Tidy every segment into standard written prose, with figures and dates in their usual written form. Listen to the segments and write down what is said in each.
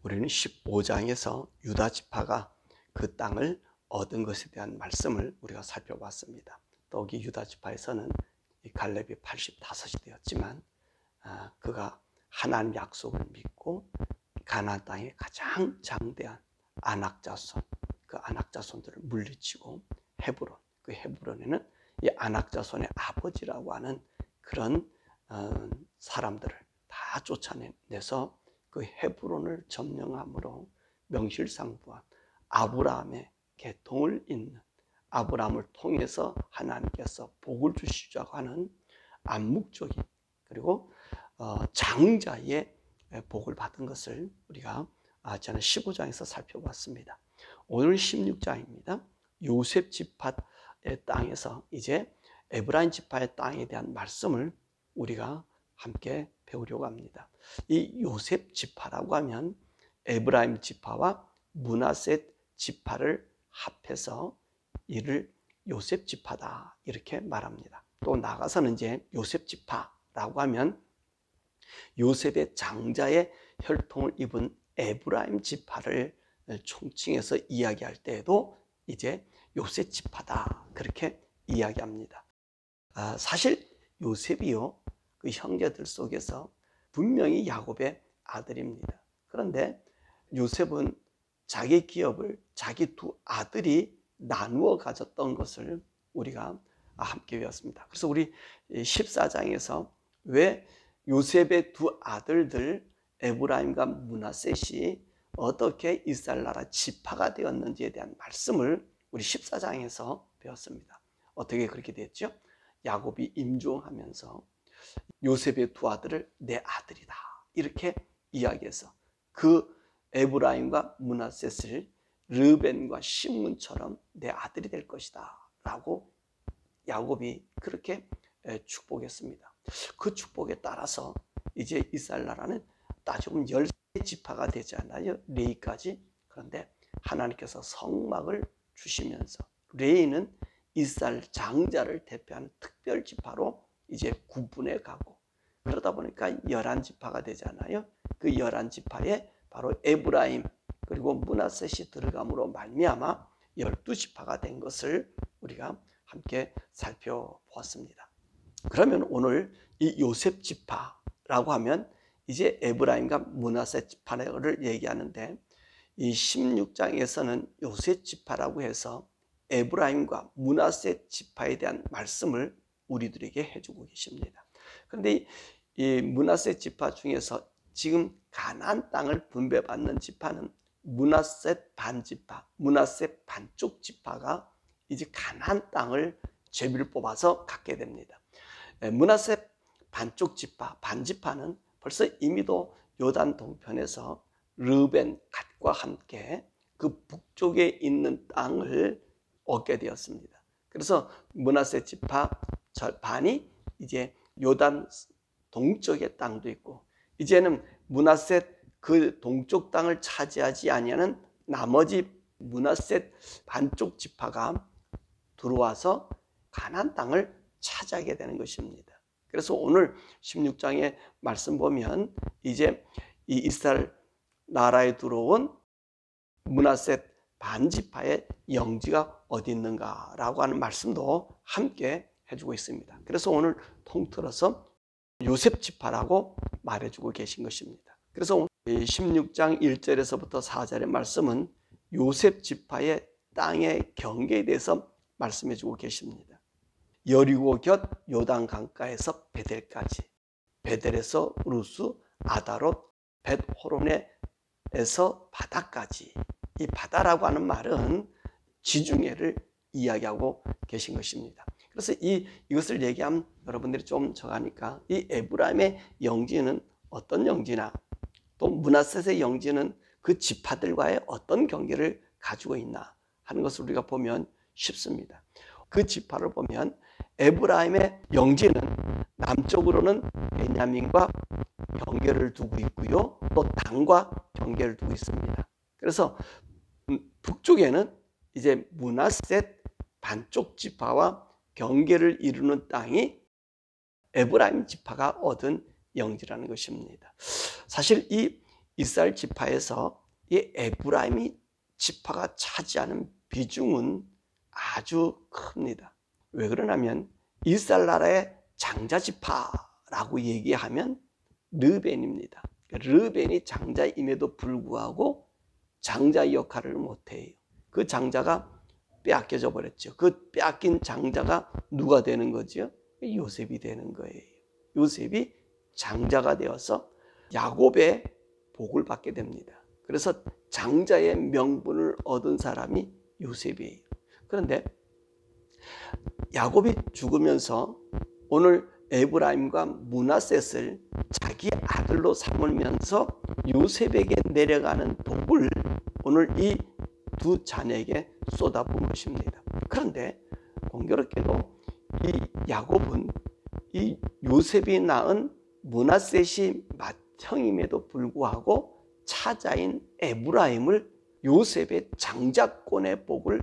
우리는 15장에서 유다 지파가 그 땅을 얻은 것에 대한 말씀을 우리가 살펴봤습니다. 또 이 유다 지파에서는 이 갈렙이 85이 되었지만 그가 하나님 약속을 믿고 가나안 땅의 가장 장대한 아낙자손, 그 아낙자손들을 물리치고 헤브론, 그 헤브론에는 이 아낙자손의 아버지라고 하는 그런 사람들을 다 쫓아내서 그 헤브론을 점령함으로 명실상부한 아브라함의 계통을 잇는, 아브라함을 통해서 하나님께서 복을 주시자고 하는 암묵적인 그리고 장자의 복을 받은 것을 우리가 저는 15장에서 살펴봤습니다. 오늘 16장입니다. 요셉 지파의 땅에서 이제 에브라임 지파의 땅에 대한 말씀을 우리가 함께 배우려고 합니다. 이 요셉 지파라고 하면 에브라임 지파와 므낫셋 지파를 합해서 이를 요셉 지파다 이렇게 말합니다. 또 나가서는 이제 요셉 지파라고 하면 요셉의 장자의 혈통을 입은 에브라임 지파를 총칭해서 이야기할 때에도 이제 요셉 지파다 그렇게 이야기합니다. 사실 요셉이요, 그 형제들 속에서 분명히 야곱의 아들입니다. 그런데 요셉은 자기 기업을 자기 두 아들이 나누어 가졌던 것을 우리가 함께 배웠습니다. 그래서 우리 14장에서 왜 요셉의 두 아들들 에브라임과 므낫셋이 어떻게 이스라엘 나라 지파가 되었는지에 대한 말씀을 우리 14장에서 배웠습니다. 어떻게 그렇게 됐죠? 야곱이 임종하면서 요셉의 두 아들을 내 아들이다 이렇게 이야기해서 그 에브라임과 므낫셋을 르벤과 시므온처럼 내 아들이 될 것이다 라고 야곱이 그렇게 축복했습니다. 그 축복에 따라서 이제 이스라엘 나라는 따지면 10지파가 되지 않나요? 레위까지. 그런데 하나님께서 성막을 주시면서 레위는 이스라엘 장자를 대표하는 특별 지파로 이제 구분해 가고, 그러다 보니까 11지파가 되잖아요. 그 11지파에 바로 에브라임 그리고 므낫셋이 들어감으로 말미암아 12지파가 된 것을 우리가 함께 살펴보았습니다. 그러면 오늘 이 요셉 지파라고 하면 이제 에브라임과 므낫셋 지파를 얘기하는데, 이 16장에서는 요셉 지파라고 해서 에브라임과 므낫셋 지파에 대한 말씀을 우리들에게 해주고 계십니다. 그런데 이 므낫셋 지파 중에서 지금 가나안 땅을 분배받는 지파는 므낫셋 반지파, 므낫셋 반쪽 지파가 이제 가나안 땅을 제비를 뽑아서 갖게 됩니다. 므낫셋 반쪽 지파, 반지파는 벌써 이미도 요단 동편에서 르벤 갓과 함께 그 북쪽에 있는 땅을 얻게 되었습니다. 그래서 므낫셋 지파 반이 이제 요단 동쪽의 땅도 있고, 이제는 므낫셋 그 동쪽 땅을 차지하지 아니하는 나머지 므낫셋 반쪽 지파가 들어와서 가나안 땅을 차지하게 되는 것입니다. 그래서 오늘 16장의 말씀 보면 이제 이 이스라엘 나라에 들어온 므낫셋 반지파의 영지가 어디 있는가라고 하는 말씀도 함께 해주고 있습니다. 그래서 오늘 통틀어서 요셉 지파라고 말해주고 계신 것입니다. 그래서 16장 1절에서부터 4절의 말씀은 요셉 지파의 땅의 경계에 대해서 말씀해주고 계십니다. 여리고 곁 요단 강가에서 베델까지, 베델에서 루스, 아다롯, 벳호론에서 바다까지. 이 바다라고 하는 말은 지중해를 이야기하고 계신 것입니다. 그래서 이것을 얘기하면 여러분들이 좀 적하니까 이 에브라임의 영지는 어떤 영지나 또 므낫셋의 영지는 그 지파들과의 어떤 경계를 가지고 있나 하는 것을 우리가 보면 쉽습니다. 그 지파를 보면 에브라임의 영지는 남쪽으로는 베냐민과 경계를 두고 있고요, 또 단과 경계를 두고 있습니다. 그래서 북쪽에는 이제 므낫셋 반쪽 지파와 경계를 이루는 땅이 에브라임 지파가 얻은 영지라는 것입니다. 사실 이 이스라엘 지파에서 이 에브라임이 지파가 차지하는 비중은 아주 큽니다. 왜 그러냐면 이스라엘 나라의 장자 지파라고 얘기하면 르벤입니다. 르벤이 장자임에도 불구하고 장자 역할을 못해요. 그 장자가 빼앗겨져 버렸죠. 그 빼앗긴 장자가 누가 되는 거죠? 요셉이 되는 거예요. 요셉이 장자가 되어서 야곱의 복을 받게 됩니다. 그래서 장자의 명분을 얻은 사람이 요셉이에요. 그런데 야곱이 죽으면서 오늘 에브라임과 므낫셋을 자기 아들로 삼으면서 요셉에게 내려가는 복을 오늘 이 두 자녀에게 쏟아부은 것입니다. 그런데 공교롭게도 이 야곱은 이 요셉이 낳은 므낫셋이 맏형임에도 불구하고 차자인 에브라임을 요셉의 장자권의 복을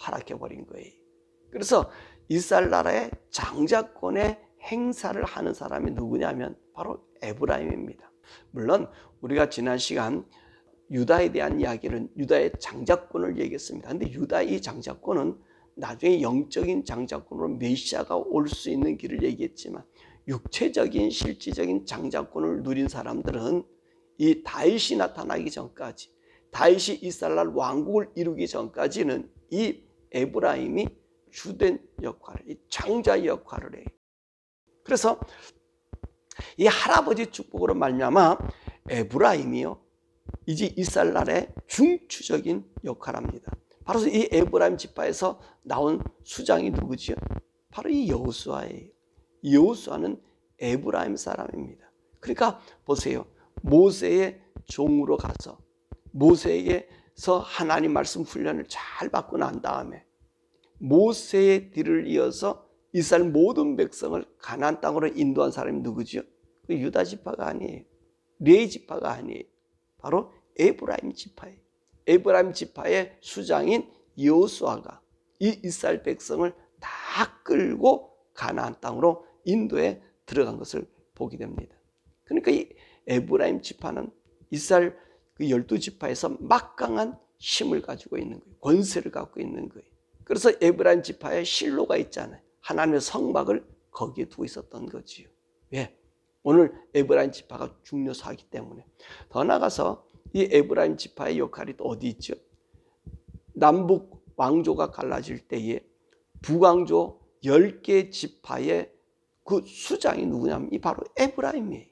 허락해버린 거예요. 그래서 이스라엘 나라의 장자권의 행사를 하는 사람이 누구냐면 바로 에브라임입니다. 물론 우리가 지난 시간 유다에 대한 이야기는 유다의 장자권을 얘기했습니다. 그런데 유다의 이 장자권은 나중에 영적인 장자권으로 메시아가 올 수 있는 길을 얘기했지만 육체적인 실질적인 장자권을 누린 사람들은 이 다윗이 나타나기 전까지, 다윗이 이스라엘 왕국을 이루기 전까지는 이 에브라임이 주된 역할을, 이 장자 역할을 해요. 그래서 이 할아버지 축복으로 말미암아 에브라임이요 이제 이스라엘 나라의 중추적인 역할을 합니다. 바로 이 에브라임 지파에서 나온 수장이 누구지요? 바로 이 여호수아예요. 여호수아는 에브라임 사람입니다. 그러니까 보세요. 모세의 종으로 가서 모세에게서 하나님 말씀 훈련을 잘 받고 난 다음에 모세의 뒤를 이어서 이스라엘 모든 백성을 가나안 땅으로 인도한 사람이 누구지요? 그 유다 지파가 아니에요. 레위 지파가 아니에요. 바로 에브라임 지파예요. 에브라임 지파의 수장인 여호수아가 이 이스라엘 백성을 다 끌고 가나안 땅으로 인도에 들어간 것을 보게 됩니다. 그러니까 이 에브라임 지파는 이스라엘 그 12지파에서 막강한 힘을 가지고 있는 거예요. 권세를 갖고 있는 거예요. 그래서 에브라임 지파에 실로가 있잖아요. 하나님의 성막을 거기에 두고 있었던 거지요. 왜? 오늘 에브라임 지파가 중요하기 때문에. 더 나아가서 이 에브라임 지파의 역할이 또 어디 있죠? 남북 왕조가 갈라질 때에 북왕조 10개 지파의 그 수장이 누구냐면 이 바로 에브라임이에요.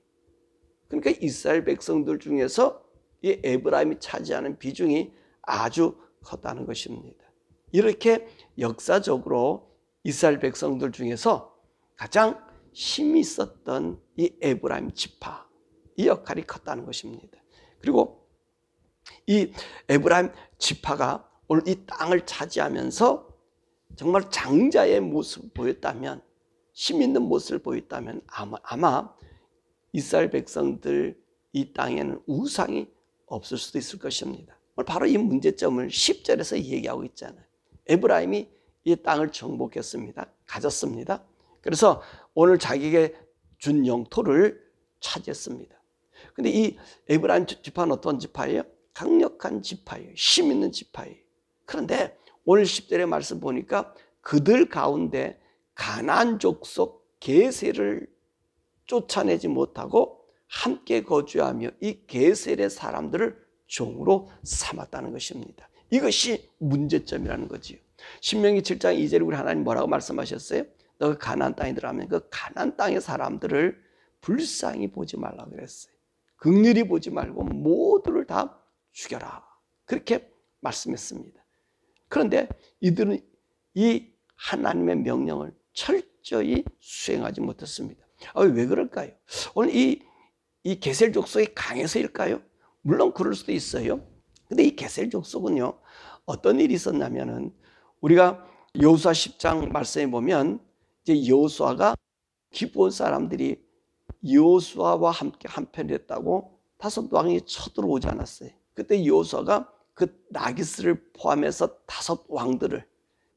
그러니까 이스라엘 백성들 중에서 이 에브라임이 차지하는 비중이 아주 컸다는 것입니다. 이렇게 역사적으로 이스라엘 백성들 중에서 가장 힘이 있었던 이 에브라임 지파, 이 역할이 컸다는 것입니다. 그리고 이 에브라임 지파가 오늘 이 땅을 차지하면서 정말 장자의 모습을 보였다면, 힘 있는 모습을 보였다면 아마 이스라엘 백성들 이 땅에는 우상이 없을 수도 있을 것입니다. 바로 이 문제점을 10절에서 얘기하고 있잖아요. 에브라임이 이 땅을 정복했습니다. 가졌습니다. 그래서 오늘 자기에게 준 영토를 차지했습니다. 근데 이 에브라임 지파는 어떤 지파예요? 강력한 지파예요. 힘 있는 지파예요. 그런데 오늘 10절의 말씀 보니까 그들 가운데 가나안 족속 게셀을 쫓아내지 못하고 함께 거주하며 이 게셀의 사람들을 종으로 삼았다는 것입니다. 이것이 문제점이라는 거지요. 신명기 7장 2절에 우리 하나님 뭐라고 말씀하셨어요? 너가 가나안 땅에 들어가면 그 가나안 땅의 사람들을 불쌍히 보지 말라고 그랬어요. 긍휼히 보지 말고 모두를 다 죽여라. 그렇게 말씀했습니다. 그런데 이들은 이 하나님의 명령을 철저히 수행하지 못했습니다. 왜 그럴까요? 오늘 이 게셀 족속이 강해서일까요? 물론 그럴 수도 있어요. 근데 이 게셀 족속은요, 어떤 일이 있었냐면은 우리가 여호수아 10장 말씀에 보면 이제 여호수아가 기브온 사람들이 여호수아와 함께 한편이 됐다고 다섯 왕이 쳐들어오지 않았어요. 그때 여호수아가 그 나기스를 포함해서 다섯 왕들을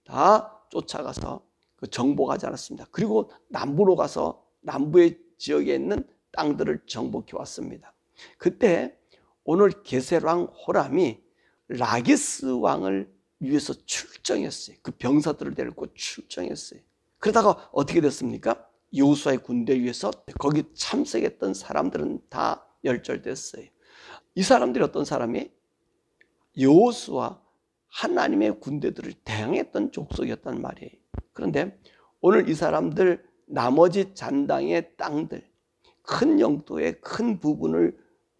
다 쫓아가서 그 정복하지 않았습니다. 그리고 남부로 가서 남부의 지역에 있는 땅들을 정복해 왔습니다. 그때 오늘 게셀 왕 호람이 라기스 왕을 위해서 출정했어요. 그 병사들을 데리고 출정했어요. 그러다가 어떻게 됐습니까? 여호수아의 군대 위에서 거기 참석했던 사람들은 다 멸절됐어요. 이 사람들이 어떤 사람이? 여호수아 하나님의 군대들을 대항했던 족속이었단 말이에요. 그런데 오늘 이 사람들 나머지 잔당의 땅들, 큰 영토의 큰 부분을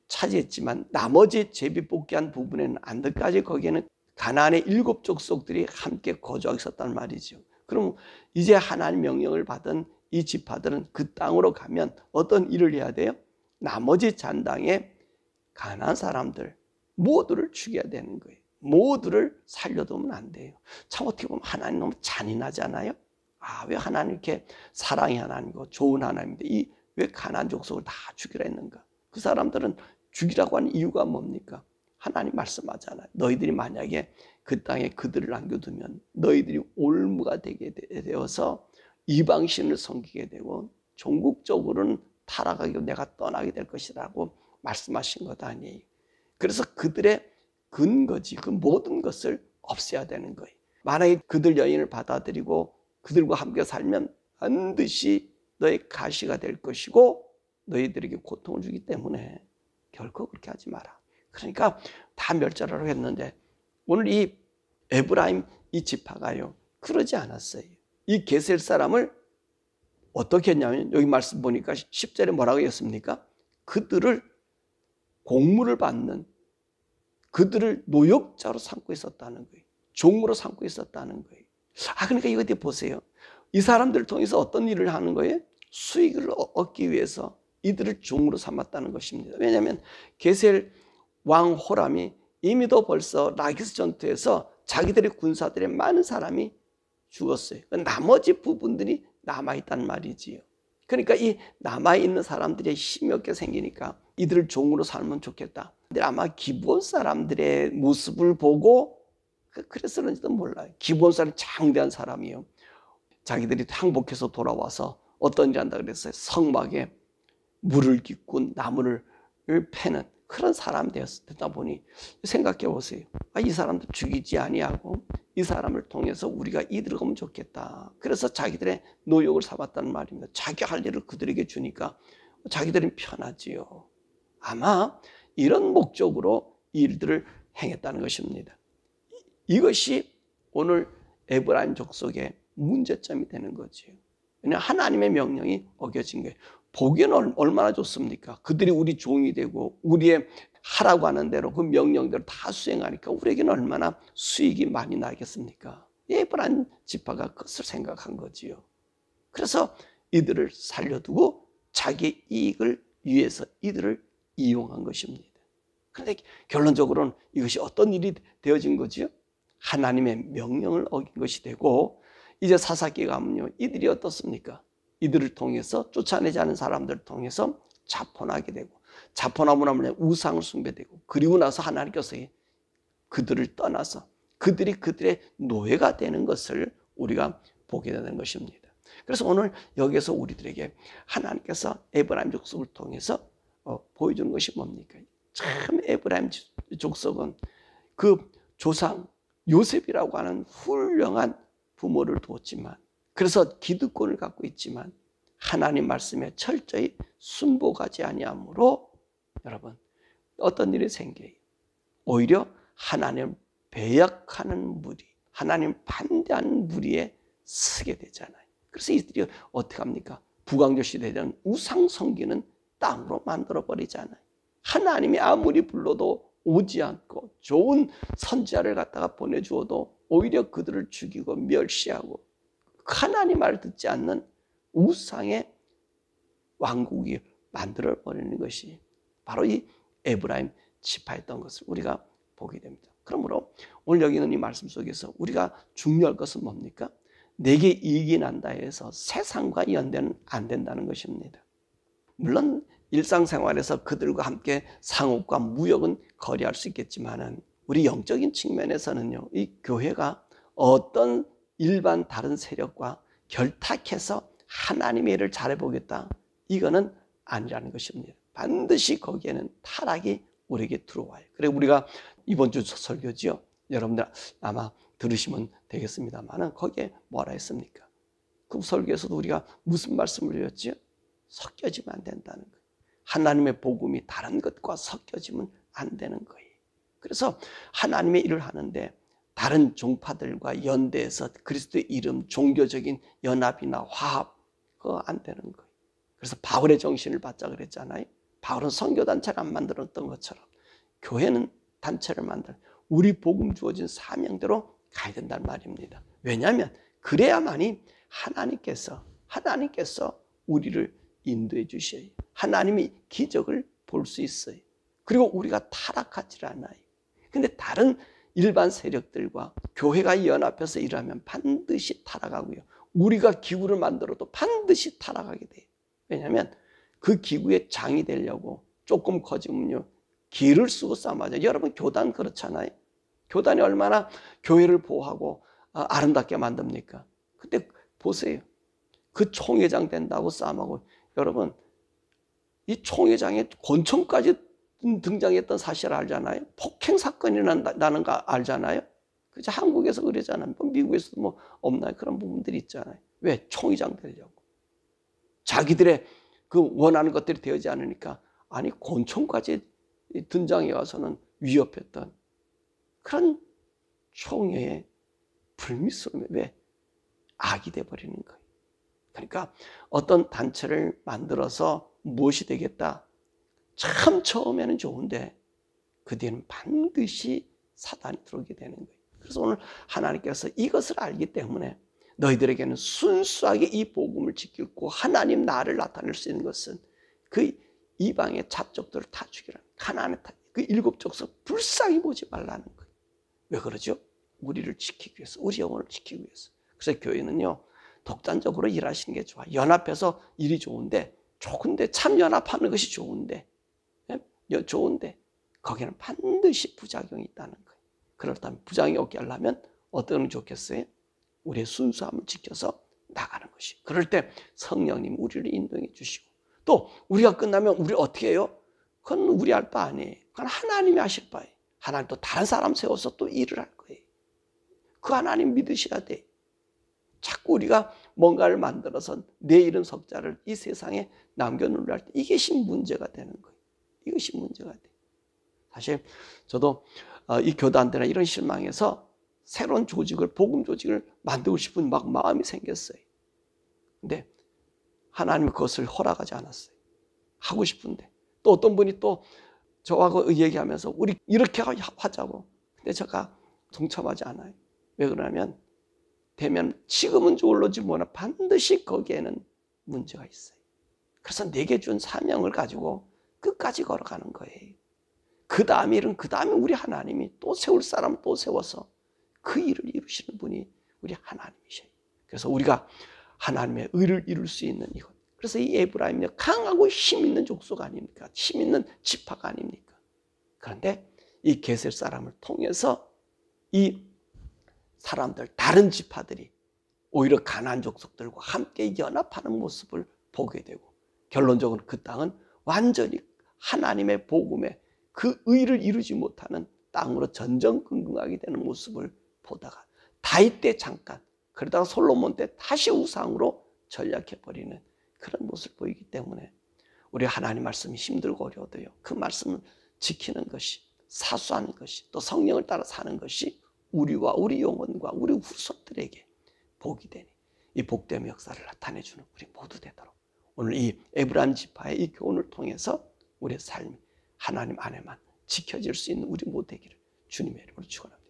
차지했지만 나머지 제비뽑기한 부분에는 안드까지 거기에는 가나안의 7 족속들이 함께 거주하고 있었단 말이죠. 그럼 이제 하나님 명령을 받은 이 지파들은 그 땅으로 가면 어떤 일을 해야 돼요? 나머지 잔당의 가나안 사람들 모두를 죽여야 되는 거예요. 모두를 살려두면 안 돼요. 참 어떻게 보면 하나님 너무 잔인하잖아요. 왜 하나님 이렇게 사랑의 하나님이고 좋은 하나님인데 왜 가나안 족속을 다 죽이라 했는가? 그 사람들은 죽이라고 하는 이유가 뭡니까? 하나님 말씀하잖아요. 너희들이 만약에 그 땅에 그들을 남겨두면 너희들이 올무가 되게 되어서 이방신을 섬기게 되고 종국적으로는 타락하게 내가 떠나게 될 것이라고 말씀하신 것 아니에요. 그래서 그들의 근거지 그 모든 것을 없애야 되는 거예요. 만약에 그들 여인을 받아들이고 그들과 함께 살면 반드시 너의 가시가 될 것이고 너희들에게 고통을 주기 때문에 결코 그렇게 하지 마라. 그러니까 다 멸절하라고 했는데 오늘 이 에브라임 이 지파가요 그러지 않았어요. 이 게셀 사람을 어떻게 했냐면 여기 말씀 보니까 10절에 뭐라고 했습니까? 그들을 공물을 받는 그들을 노역자로 삼고 있었다는 거예요. 종으로 삼고 있었다는 거예요. 그러니까 이거 어디 보세요. 이 사람들을 통해서 어떤 일을 하는 거예요? 수익을 얻기 위해서 이들을 종으로 삼았다는 것입니다. 왜냐하면 게셀 왕 호람이 이미도 벌써 라기스 전투에서 자기들의 군사들의 많은 사람이 죽었어요. 나머지 부분들이 남아있단 말이지요. 그러니까 이 남아있는 사람들의 힘이 없게 생기니까 이들을 종으로 살면 좋겠다. 근데 아마 기브온 사람들의 모습을 보고 그랬을는지도 몰라요. 기브온 사람은 장대한 사람이에요. 자기들이 항복해서 돌아와서 어떤 일을 한다 그랬어요. 성막에 물을 깃고 나무를 패는 그런 사람 되다 보니 생각해 보세요. 이 사람들 죽이지 아니하고 이 사람을 통해서 우리가 이득을 보면 좋겠다. 그래서 자기들의 노역을 삼았다는 말입니다. 자기 할 일을 그들에게 주니까 자기들은 편하지요. 아마 이런 목적으로 일들을 행했다는 것입니다. 이것이 오늘 에브라임 족속의 문제점이 되는 거지요. 왜냐하면 하나님의 명령이 어겨진 거예요. 보기에는 얼마나 좋습니까? 그들이 우리 종이 되고 우리의 하라고 하는 대로 그 명령대로 다 수행하니까 우리에게는 얼마나 수익이 많이 나겠습니까? 에브라임 지파가 그것을 생각한 거지요. 그래서 이들을 살려두고 자기 이익을 위해서 이들을 이용한 것입니다. 그런데 결론적으로는 이것이 어떤 일이 되어진 거지요? 하나님의 명령을 어긴 것이 되고 이제 사사기가 하면요. 이들이 어떻습니까? 이들을 통해서 쫓아내지 않은 사람들을 통해서 자포나게 되고 자포나무 나무에 우상을 숭배되고 그리고 나서 하나님께서 그들을 떠나서 그들이 그들의 노예가 되는 것을 우리가 보게 되는 것입니다. 그래서 오늘 여기서 우리들에게 하나님께서 에브라임 족속을 통해서 보여주는 것이 뭡니까? 참 에브라임 족속은 그 조상 요셉이라고 하는 훌륭한 부모를 두었지만 그래서 기득권을 갖고 있지만 하나님 말씀에 철저히 순복하지 아니하므로 여러분 어떤 일이 생겨요? 오히려 하나님을 배역하는 무리, 하나님 반대하는 무리에 서게 되잖아요. 그래서 이들이 어떻게 합니까? 북왕조 시대에는 우상 섬기는 땅으로 만들어버리잖아요. 하나님이 아무리 불러도 오지 않고 좋은 선지자를 갖다가 보내주어도 오히려 그들을 죽이고 멸시하고 하나님 말을 듣지 않는 우상의 왕국이 만들어버리는 것이 바로 이 에브라임 지파였던 것을 우리가 보게 됩니다. 그러므로 오늘 여기 있는 이 말씀 속에서 우리가 중요할 것은 뭡니까? 내게 이익이 난다 해서 세상과 연대는 안 된다는 것입니다. 물론 일상생활에서 그들과 함께 상업과 무역은 거래할 수 있겠지만은 우리 영적인 측면에서는요, 이 교회가 어떤 일반 다른 세력과 결탁해서 하나님의 일을 잘해보겠다. 이거는 아니라는 것입니다. 반드시 거기에는 타락이 우리에게 들어와요. 그래 우리가 이번 주 설교지요. 여러분들 아마 들으시면 되겠습니다만은 거기에 뭐라 했습니까? 그 설교에서도 우리가 무슨 말씀을 드렸지요? 섞여지면 안 된다는 거예요. 하나님의 복음이 다른 것과 섞여지면 안 되는 거예요. 그래서 하나님의 일을 하는데 다른 종파들과 연대해서 그리스도의 이름, 종교적인 연합이나 화합 그거 안 되는 거예요. 그래서 바울의 정신을 받자 그랬잖아요. 바울은 선교단체를 안 만들었던 것처럼 교회는 단체를 만들 우리 복음 주어진 사명대로 가야 된다는 말입니다. 왜냐하면 그래야만이 하나님께서 우리를 인도해 주셔요. 하나님이 기적을 볼 수 있어요. 그리고 우리가 타락하지 않아요. 근데 다른 일반 세력들과 교회가 연합해서 일하면 반드시 타락하고요. 우리가 기구를 만들어도 반드시 타락하게 돼요. 왜냐하면 그 기구의 장이 되려고 조금 커지면요. 길을 쓰고 싸움하죠. 여러분 교단 그렇잖아요. 교단이 얼마나 교회를 보호하고 아름답게 만듭니까? 근데 보세요. 그 총회장 된다고 싸움하고 여러분 이 총회장에 권총까지 등장했던 사실을 알잖아요. 폭행 사건이 나는 거 알잖아요. 그죠? 한국에서 그러잖아요. 미국에서도 뭐 없나요? 그런 부분들이 있잖아요. 왜? 총회장 되려고. 자기들의 그 원하는 것들이 되지 않으니까 아니 권총까지 등장해 와서는 위협했던 그런 총회의 불미스러움에 왜? 악이 돼버리는 거예요. 그러니까 어떤 단체를 만들어서 무엇이 되겠다? 참 처음에는 좋은데 그 뒤에는 반드시 사단이 들어오게 되는 거예요. 그래서 오늘 하나님께서 이것을 알기 때문에 너희들에게는 순수하게 이 복음을 지키고 하나님 나를 나타낼 수 있는 것은 그 이방의 잡족들을 다 죽이라. 가나안의 그 일곱 족속 불쌍히 보지 말라는 거예요. 왜 그러죠? 우리를 지키기 위해서, 우리 영혼을 지키기 위해서. 그래서 교회는요 독단적으로 일하시는 게 좋아. 연합해서 일이 좋은데 참 연합하는 것이 좋은데 거기는 반드시 부작용이 있다는 거예요. 그렇다면 부작용이 없게 하려면 어떤 게 좋겠어요? 우리의 순수함을 지켜서 나가는 것이. 그럴 때 성령님 우리를 인도해 주시고 또 우리가 끝나면 우리 어떻게 해요? 그건 우리 할 바 아니에요. 그건 하나님이 하실 바예요. 하나님 또 다른 사람 세워서 또 일을 할 거예요. 그 하나님 믿으셔야 돼. 자꾸 우리가 뭔가를 만들어서 내 이름 석자를 이 세상에 남겨놓으려 할 때 이것이 문제가 되는 거예요. 이것이 문제가 돼. 사실 저도 이 교단들이나 이런 실망에서 새로운 조직을, 복음 조직을 만들고 싶은 막 마음이 생겼어요. 근데 하나님이 그것을 허락하지 않았어요. 하고 싶은데 또 어떤 분이 또 저하고 얘기하면서 우리 이렇게 하자고. 근데 제가 동참하지 않아요. 왜 그러냐면 되면 지금은 좋을지 몰라 반드시 거기에는 문제가 있어요. 그래서 내게 준 사명을 가지고 끝까지 걸어가는 거예요. 그 다음 일은 그 다음에 우리 하나님이 또 세울 사람 또 세워서 그 일을 이루시는 분이 우리 하나님이셔요. 그래서 우리가 하나님의 의를 이룰 수 있는 이것. 그래서 이 에브라임이 강하고 힘 있는 족속 아닙니까? 힘 있는 지파가 아닙니까? 그런데 이 게셀 사람을 통해서 이 사람들, 다른 지파들이 오히려 가나안 족속들과 함께 연합하는 모습을 보게 되고 결론적으로 그 땅은 완전히 하나님의 복음에 그 의를 이루지 못하는 땅으로 전전긍긍하게 되는 모습을 보다가 다윗 때 잠깐 그러다가 솔로몬 때 다시 우상으로 전락해버리는 그런 모습을 보이기 때문에 우리 하나님 말씀이 힘들고 어려워도요 그 말씀을 지키는 것이 사수하는 것이 또 성령을 따라 사는 것이 우리와 우리 영혼과 우리 후손들에게 복이 되니 이 복됨의 역사를 나타내주는 우리 모두 되도록 오늘 이 에브라임 지파의 이 교훈을 통해서 우리의 삶이 하나님 안에만 지켜질 수 있는 우리 모두 되기를 주님의 이름으로 축원합니다.